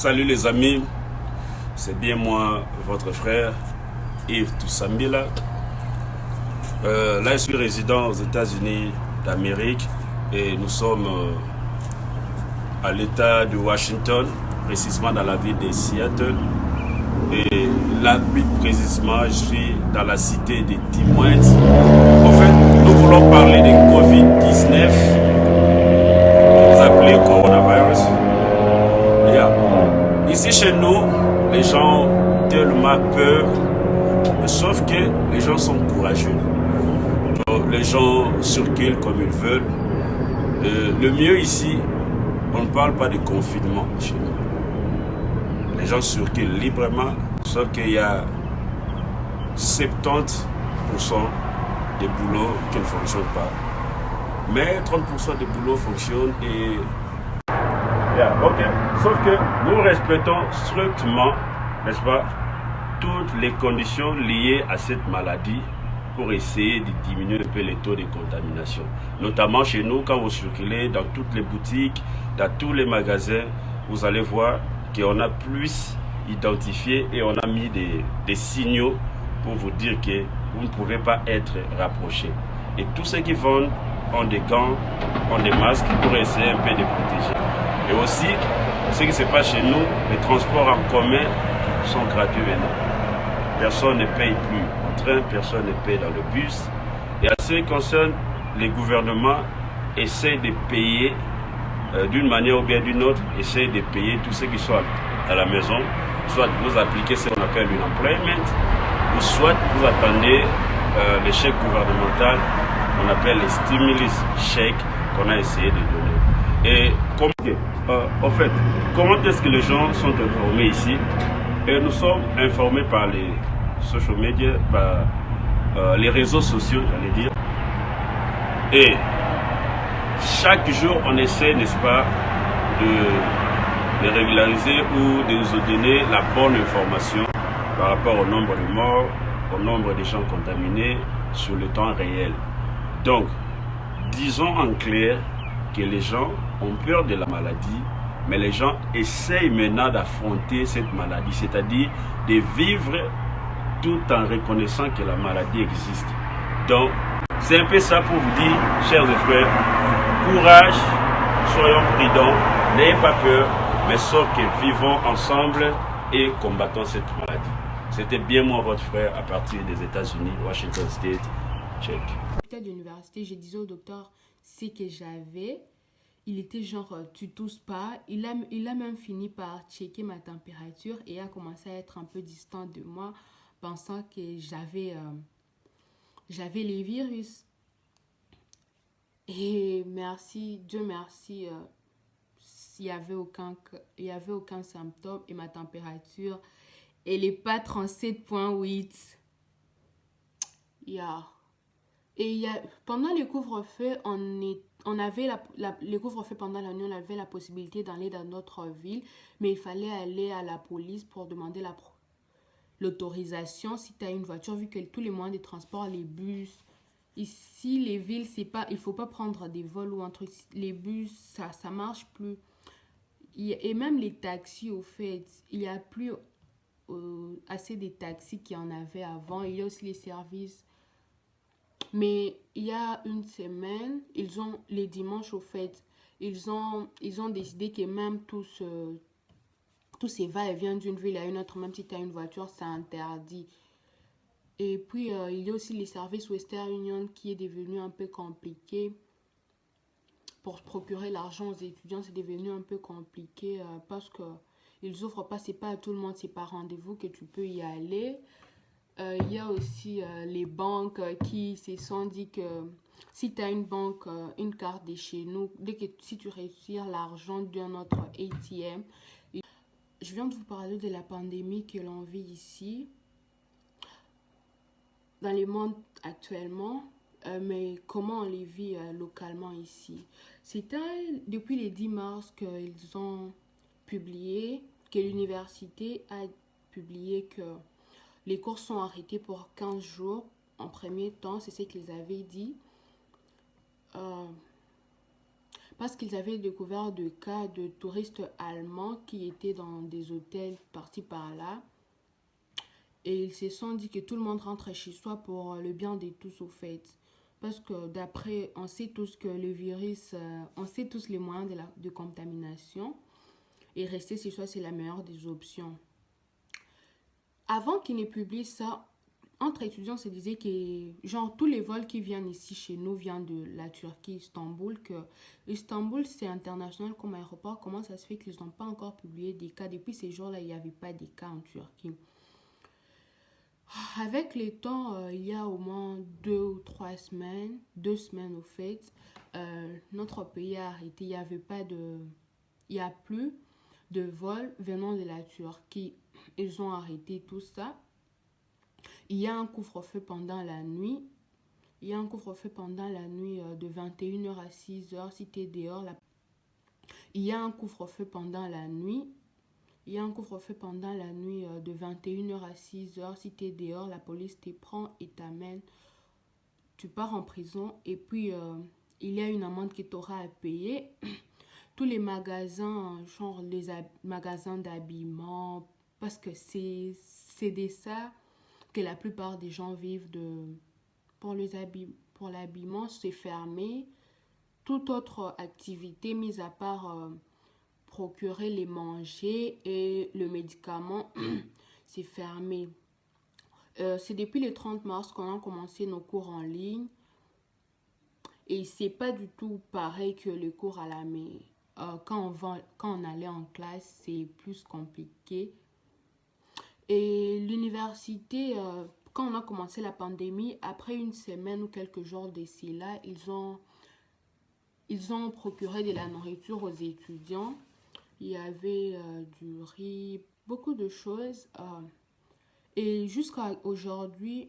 Salut les amis, c'est bien moi, votre frère Yves Toussambila. Là, je suis résident aux États-Unis d'Amérique et nous sommes à l'État de Washington, précisément dans la ville de Seattle. Et là, plus précisément, je suis dans la cité de Tim Wentz. En fait, nous voulons parler de Covid-19, vous appelez coronavirus. Ici chez nous, les gens ont tellement peur, mais sauf que les gens sont courageux. Donc, les gens circulent comme ils veulent. Le mieux ici, on ne parle pas de confinement chez nous. Les gens circulent librement, sauf qu'il y a 70% des boulots qui ne fonctionnent pas. Mais 30% des boulots fonctionnent et... Sauf que nous respectons strictement, n'est-ce pas, toutes les conditions liées à cette maladie pour essayer de diminuer un peu les taux de contamination. Notamment chez nous, quand vous circulez dans toutes les boutiques, dans tous les magasins, vous allez voir qu'on a plus identifié et on a mis des signaux pour vous dire que vous ne pouvez pas être rapprochés. Et tous ceux qui vendent ont des gants, ont des masques pour essayer un peu de protéger. Et aussi, ce qui se passe chez nous, les transports en commun sont gratuits maintenant. Personne ne paye plus en train, personne ne paye dans le bus. Et à ce qui concerne, les gouvernements essayent de payer d'une manière ou bien d'une autre, essayent de payer tous ceux qui sont à la maison. Soit vous appliquez ce qu'on appelle une employment, ou soit vous attendez les chèques gouvernementaux qu'on appelle les stimulus chèques qu'on a essayé de donner. Et en fait, comment est-ce que les gens sont informés ici? Et nous sommes informés par les social media, par les réseaux sociaux, j'allais dire. Et chaque jour, on essaie, n'est-ce pas, de régulariser ou de nous donner la bonne information par rapport au nombre de morts, au nombre de gens contaminés sur le temps réel. Donc, disons en clair que les gens ont peur de la maladie, mais les gens essayent maintenant d'affronter cette maladie, c'est-à-dire de vivre tout en reconnaissant que la maladie existe. Donc, c'est un peu ça pour vous dire, chers frères, courage, soyons prudents, n'ayez pas peur, mais sauf que vivons ensemble et combattons cette maladie. C'était bien moi, votre frère, à partir des États-Unis, Washington State, check. D'université, je disais au docteur ce que j'avais. Il était genre, tu tousses pas. Il a même fini par checker ma température et a commencé à être un peu distant de moi, pensant que j'avais les virus. Et merci, Dieu merci, il y avait aucun symptôme et ma température, elle n'est pas 37,8. Yeah. Et pendant le couvre-feu, on avait le couvre-feu pendant la nuit, on avait la possibilité d'aller dans notre ville, mais il fallait aller à la police pour demander l'autorisation si tu as une voiture, vu que tous les moyens de transport, les bus, ici les villes, c'est pas, il faut pas prendre des vols ou un truc, les bus, ça marche plus. Et même les taxis, au fait, il y a plus assez de taxis qu'il y en avait avant. Il y a aussi les services. Mais il y a une semaine, les dimanches au fait, ils ont décidé que même tous ces va-et-vient d'une ville à une autre, même si tu as une voiture, c'est interdit. Et puis, il y a aussi les services Western Union qui est devenu un peu compliqué. Pour procurer l'argent aux étudiants, c'est devenu un peu compliqué parce que ils offrent pas, c'est pas à tout le monde, c'est par rendez-vous que tu peux y aller. Il y a aussi les banques qui se sont dit que si tu as une banque, une carte de chez nous, si tu retires l'argent d'un autre ATM, je viens de vous parler de la pandémie que l'on vit ici, dans le monde actuellement, mais comment on les vit localement ici. C'était depuis le 10 mars qu'ils ont publié, que l'université a publié que les cours sont arrêtés pour 15 jours. En premier temps, c'est ce qu'ils avaient dit. parce qu'ils avaient découvert des cas de touristes allemands qui étaient dans des hôtels par-ci par-là. Et ils se sont dit que tout le monde rentre chez soi pour le bien de tous au fait. Parce que d'après, on sait tous que le virus, on sait tous les moyens de contamination. Et rester chez soi, c'est la meilleure des options. Avant qu'ils ne publient ça, entre étudiants, se disait que genre tous les vols qui viennent ici chez nous viennent de la Turquie, Istanbul, que Istanbul c'est international comme aéroport. Comment ça se fait qu'ils n'ont pas encore publié des cas? Depuis ces jours-là, il n'y avait pas de cas en Turquie. Avec le temps, il y a au moins 2 ou 3 semaines, 2 semaines au fait, notre pays a arrêté. Il y a plus de vols venant de la Turquie. Ils ont arrêté tout ça. Il y a un couvre-feu pendant la nuit. Il y a un couvre-feu pendant la nuit de 21h à 6h si tu es dehors. Il y a un couvre-feu pendant la nuit. Il y a un couvre-feu pendant la nuit de 21h à 6h. Si tu es dehors, la police te prend et t'amène. Tu pars en prison et puis il y a une amende que tu auras à payer. Tous les magasins, genre les magasins d'habillement, parce que c'est de ça que la plupart des gens vivent pour l'habillement, c'est fermé. Toute autre activité, mis à part procurer les manger et le médicament, c'est fermé. C'est depuis le 30 mars qu'on a commencé nos cours en ligne. Et c'est pas du tout pareil que les cours à la maison. Quand on allait en classe, c'est plus compliqué. Et l'université, quand on a commencé la pandémie, après une semaine ou quelques jours d'ici là, ils ont procuré de la nourriture aux étudiants. Il y avait du riz, beaucoup de choses. Et jusqu'à aujourd'hui,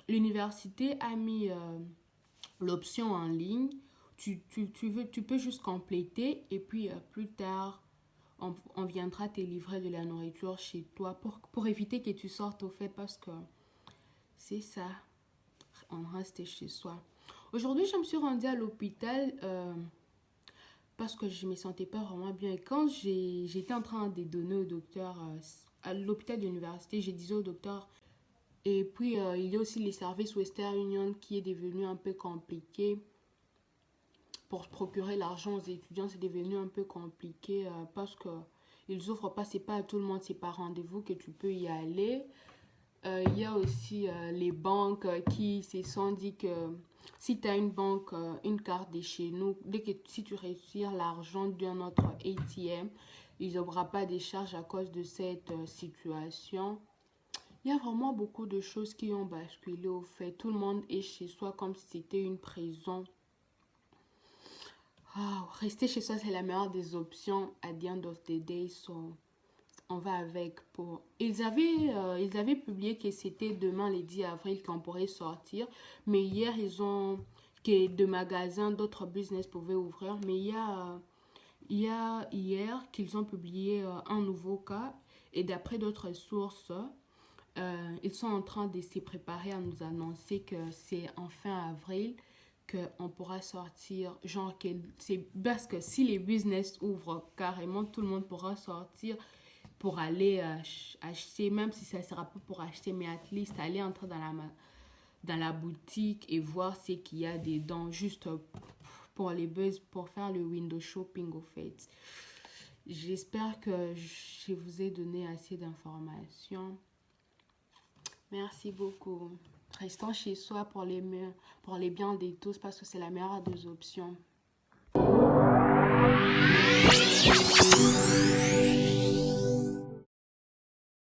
l'université a mis l'option en ligne. Tu peux juste compléter et puis plus tard, on viendra te livrer de la nourriture chez toi pour éviter que tu sortes au fait parce que c'est ça, on reste chez soi. Aujourd'hui, je me suis rendue à l'hôpital parce que je ne me sentais pas vraiment bien. Et quand j'étais en train de donner au docteur, à l'hôpital de l'université, j'ai dit au docteur, et puis il y a aussi les services Western Union qui est devenu un peu compliqué. Pour procurer l'argent aux étudiants, c'est devenu un peu compliqué parce que ils offrent pas, c'est pas à tout le monde, c'est par rendez-vous que tu peux y aller. Il y a aussi les banques qui se sont dit que si tu as une banque, une carte de chez nous, si tu retires l'argent d'un autre ATM, il n'y aura pas de charges à cause de cette situation. Il y a vraiment beaucoup de choses qui ont basculé au fait. Tout le monde est chez soi comme si c'était une prison. Rester chez soi, c'est la meilleure des options at the end of the day. So, on va avec pour... Ils avaient publié que c'était demain, le 10 avril, qu'on pourrait sortir. Mais hier, ils ont... que de magasins, d'autres business pouvaient ouvrir. Mais il y a hier qu'ils ont publié un nouveau cas. Et d'après d'autres sources, ils sont en train de se préparer à nous annoncer que c'est en fin avril qu'on pourra sortir, genre que c'est parce que si les business ouvrent carrément, tout le monde pourra sortir pour aller acheter, même si ça ne sera pas pour acheter, mais at least aller entrer dans la boutique et voir ce qu'il y a dedans, juste pour les buzz, pour faire le window shopping au fait. J'espère que je vous ai donné assez d'informations. Merci beaucoup. Restons chez soi pour les biens de tous parce que c'est la meilleure des options.